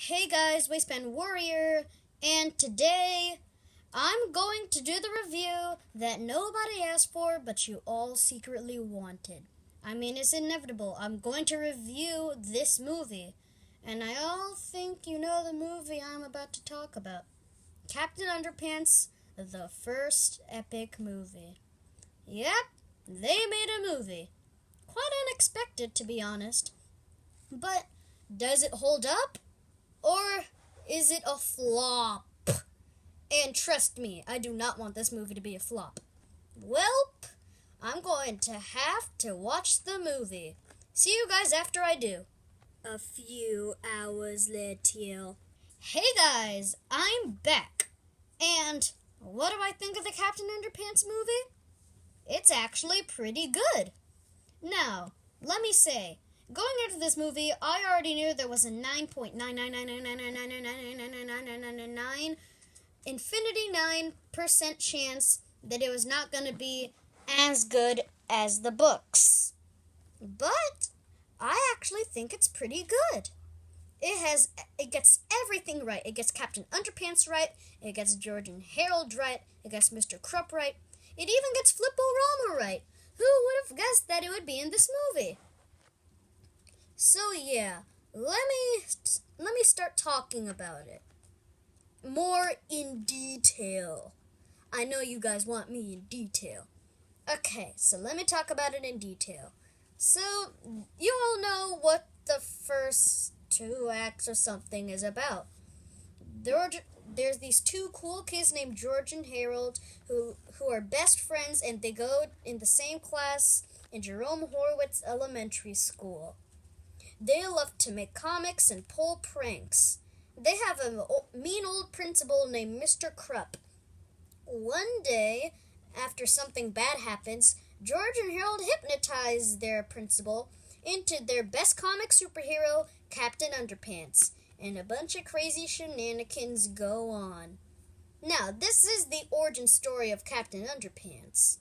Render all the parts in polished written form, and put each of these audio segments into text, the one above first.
Hey guys, Waistband Warrior, and today I'm going to do the review that nobody asked for but you all secretly wanted. I mean, it's inevitable. I'm going to review this movie, and I all think you know the movie I'm about to talk about. Captain Underpants, the first epic movie. Yep, they made a movie. Quite unexpected, to be honest. But does it hold up? Or is it a flop? And trust me, I do not want this movie to be a flop. Welp, I'm going to have to watch the movie. See you guys after I do. A few hours later. Hey guys, I'm back. And what do I think of the Captain Underpants movie? It's actually pretty good. Now, let me say, going into this movie, I already knew there was a 9.9999999999999 infinity 9% chance that it was not going to be as good as the books. But I actually think it's pretty good. It gets everything right. It gets Captain Underpants right. It gets George and Harold right. It gets Mr. Krupp right. It even gets Flippo-Rama right. Who would have guessed that it would be in this movie? So yeah, let me start talking about it more in detail. I know you guys want me in detail. Okay, so let me talk about it in detail. So you all know what the first 2 acts or something is about. There's these 2 cool kids named George and Harold who are best friends, and they go in the same class in Jerome Horowitz Elementary School. They love to make comics and pull pranks. They have a mean old principal named Mr. Krupp. One day, after something bad happens, George and Harold hypnotize their principal into their best comic superhero, Captain Underpants, and a bunch of crazy shenanigans go on. Now, this is the origin story of Captain Underpants,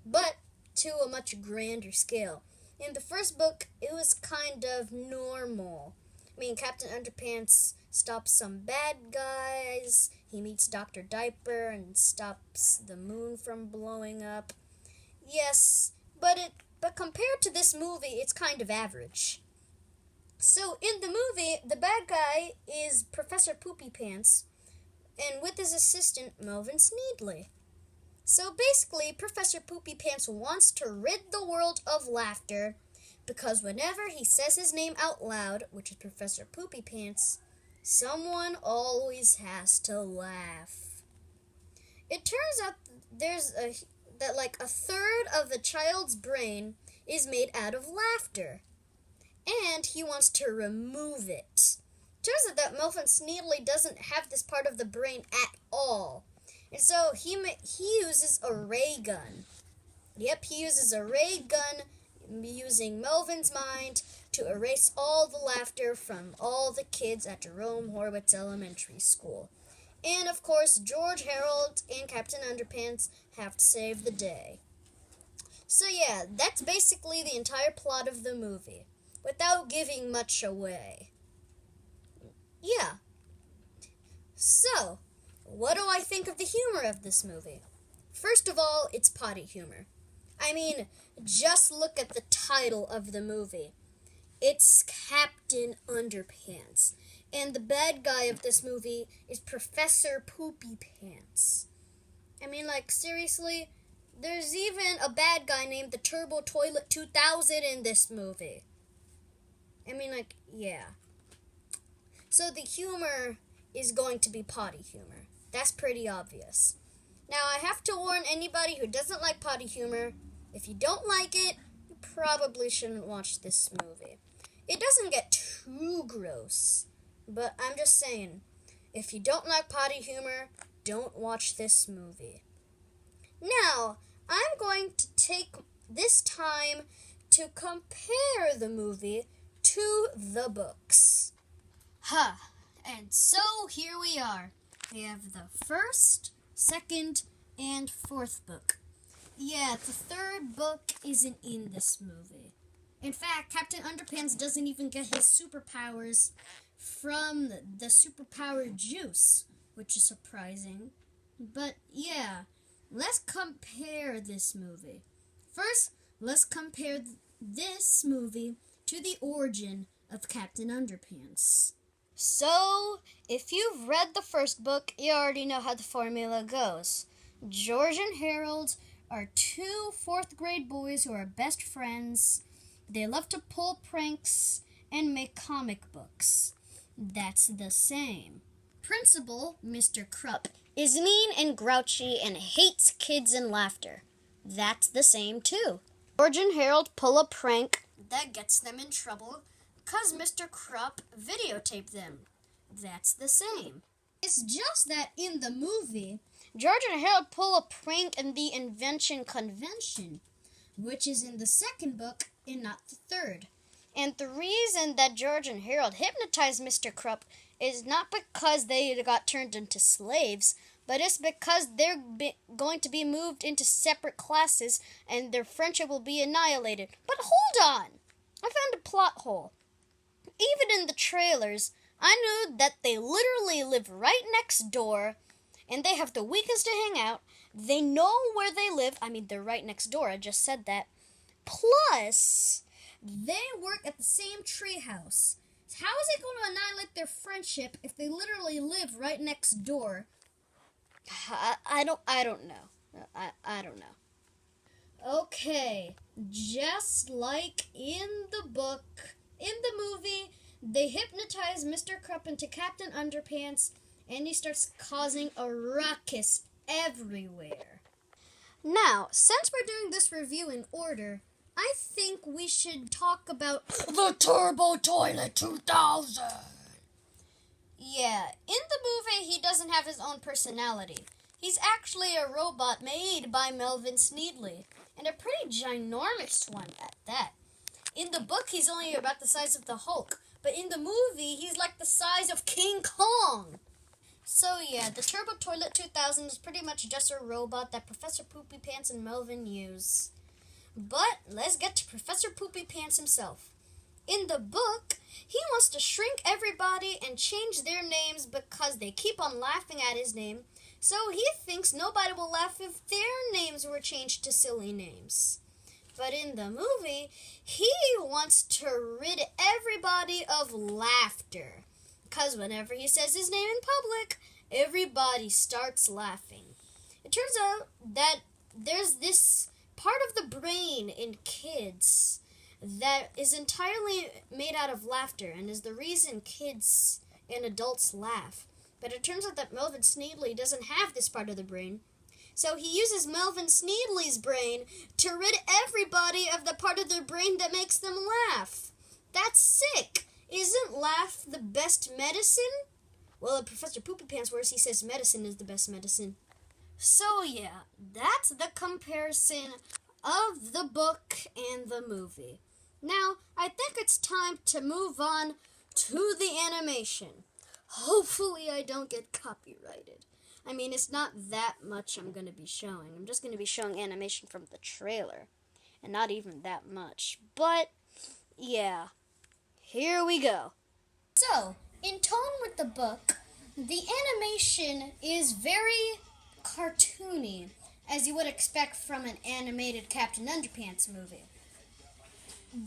but to a much grander scale. In the first book, it was kind of normal. I mean, Captain Underpants stops some bad guys, he meets Dr. Diaper and stops the moon from blowing up. Yes, but compared to this movie, it's kind of average. So in the movie, the bad guy is Professor Poopy Pants, and with his assistant, Melvin Sneedley. So basically, Professor Poopy Pants wants to rid the world of laughter because whenever he says his name out loud, which is Professor Poopy Pants, someone always has to laugh. It turns out that like a third of a child's brain is made out of laughter, and he wants to remove it. Turns out that Melvin Sneedley doesn't have this part of the brain at all. And so he uses a ray gun. Yep, he uses a ray gun using Melvin's mind to erase all the laughter from all the kids at Jerome Horowitz Elementary School. And of course, George, Harold, and Captain Underpants have to save the day. So yeah, that's basically the entire plot of the movie, without giving much away. Yeah. So, what do I think of the humor of this movie? First of all, it's potty humor. I mean, just look at the title of the movie. It's Captain Underpants. And the bad guy of this movie is Professor Poopy Pants. I mean, like, seriously? There's even a bad guy named the Turbo Toilet 2000 in this movie. I mean, like, yeah. So the humor is going to be potty humor. That's pretty obvious. Now, I have to warn anybody who doesn't like potty humor, if you don't like it, you probably shouldn't watch this movie. It doesn't get too gross, but I'm just saying, if you don't like potty humor, don't watch this movie. Now, I'm going to take this time to compare the movie to the books. And so here we are. We have the first, second, and 4th book. Yeah, the 3rd book isn't in this movie. In fact, Captain Underpants doesn't even get his superpowers from the superpowered juice, which is surprising. But yeah, let's compare this movie. First, let's compare this movie to the origin of Captain Underpants. So, if you've read the first book, you already know how the formula goes. George and Harold are two fourth-grade boys who are best friends. They love to pull pranks and make comic books. That's the same. Principal, Mr. Krupp, is mean and grouchy and hates kids and laughter. That's the same too. George and Harold pull a prank that gets them in trouble because Mr. Krupp videotaped them. That's the same. It's just that in the movie, George and Harold pull a prank in the Invention Convention, which is in the second book and not the third. And the reason that George and Harold hypnotized Mr. Krupp is not because they got turned into slaves, but it's because they're going to be moved into separate classes and their friendship will be annihilated. But hold on! I found a plot hole. Even in the trailers, I knew that they literally live right next door and they have the weekends to hang out. They know where they live. I mean, they're right next door. I just said that. Plus, they work at the same treehouse. How is it going to annihilate their friendship if they literally live right next door? I don't know. I don't know. Okay, just like in the book, in the movie, they hypnotize Mr. Krupp into Captain Underpants, and he starts causing a ruckus everywhere. Now, since we're doing this review in order, I think we should talk about the Turbo Toilet 2000. Yeah, in the movie, he doesn't have his own personality. He's actually a robot made by Melvin Sneedley, and a pretty ginormous one at that. In the book, he's only about the size of the Hulk, but in the movie, he's like the size of King Kong. So yeah, the Turbo Toilet 2000 is pretty much just a robot that Professor Poopy Pants and Melvin use. But let's get to Professor Poopy Pants himself. In the book, he wants to shrink everybody and change their names because they keep on laughing at his name. So he thinks nobody will laugh if their names were changed to silly names. But in the movie, he wants to rid everybody of laughter. Because whenever he says his name in public, everybody starts laughing. It turns out that there's this part of the brain in kids that is entirely made out of laughter and is the reason kids and adults laugh. But it turns out that Melvin Sneedley doesn't have this part of the brain. So he uses Melvin Sneedley's brain to rid everybody of the part of their brain that makes them laugh. That's sick. Isn't laugh the best medicine? Well, in Professor Poopy Pants words, he says medicine is the best medicine. So yeah, that's the comparison of the book and the movie. Now, I think it's time to move on to the animation. Hopefully I don't get copyrighted. I mean, it's not that much I'm going to be showing. I'm just going to be showing animation from the trailer. And not even that much. But, yeah. Here we go. So, in tone with the book, the animation is very cartoony, as you would expect from an animated Captain Underpants movie.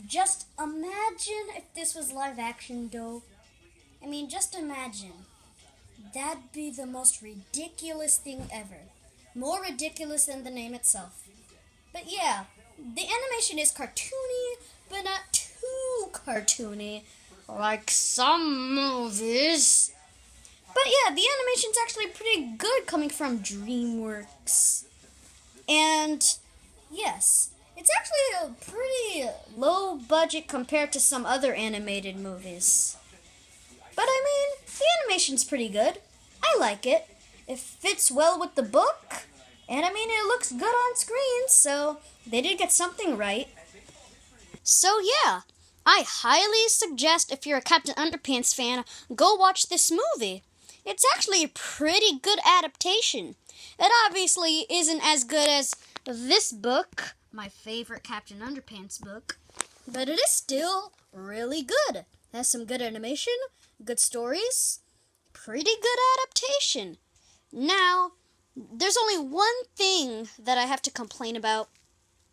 Just imagine if this was live action, though. I mean, just imagine. That'd be the most ridiculous thing ever. More ridiculous than the name itself. But yeah, the animation is cartoony, but not too cartoony, like some movies. But yeah, the animation's actually pretty good coming from DreamWorks. And yes, it's actually a pretty low budget compared to some other animated movies. But I mean, the animation's pretty good. I like it. It fits well with the book. And I mean, it looks good on screen, so they did get something right. So yeah, I highly suggest if you're a Captain Underpants fan, go watch this movie. It's actually a pretty good adaptation. It obviously isn't as good as this book, my favorite Captain Underpants book, but it is still really good. It has some good animation, good stories, pretty good adaptation. Now, there's only one thing that I have to complain about.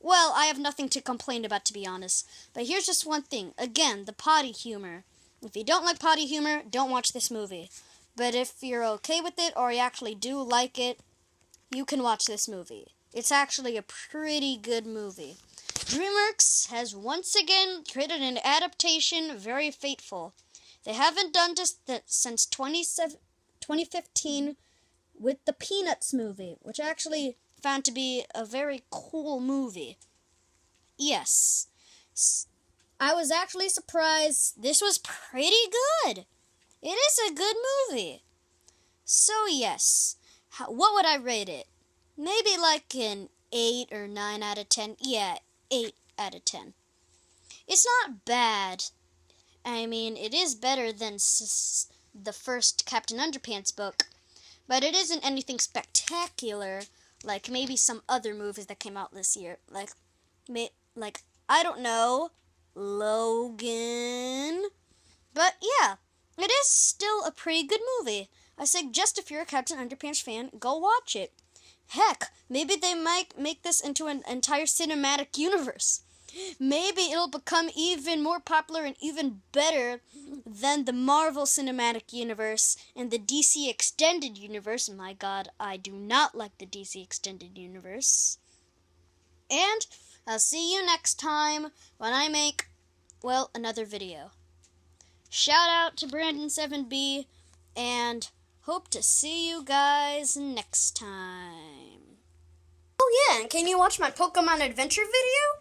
Well, I have nothing to complain about, to be honest. But here's just one thing. Again, the potty humor. If you don't like potty humor, don't watch this movie. But if you're okay with it, or you actually do like it, you can watch this movie. It's actually a pretty good movie. DreamWorks has once again created an adaptation very fateful. They haven't done this since 2015 with the Peanuts movie, which I actually found to be a very cool movie. Yes, I was actually surprised. This was pretty good. It is a good movie. So yes, what would I rate it? Maybe like an 8 or 9 out of 10. Yeah, 8 out of 10. It's not bad. I mean, it is better than the first Captain Underpants book, but it isn't anything spectacular like maybe some other movies that came out this year. Like I don't know, Logan. But yeah, it is still a pretty good movie. I suggest if you're a Captain Underpants fan, go watch it. Heck, maybe they might make this into an entire cinematic universe. Maybe it'll become even more popular and even better than the Marvel Cinematic Universe and the DC Extended Universe. My God, I do not like the DC Extended Universe. And I'll see you next time when I make, well, another video. Shout out to Brandon7B, and hope to see you guys next time. Oh yeah, and can you watch my Pokemon Adventure video?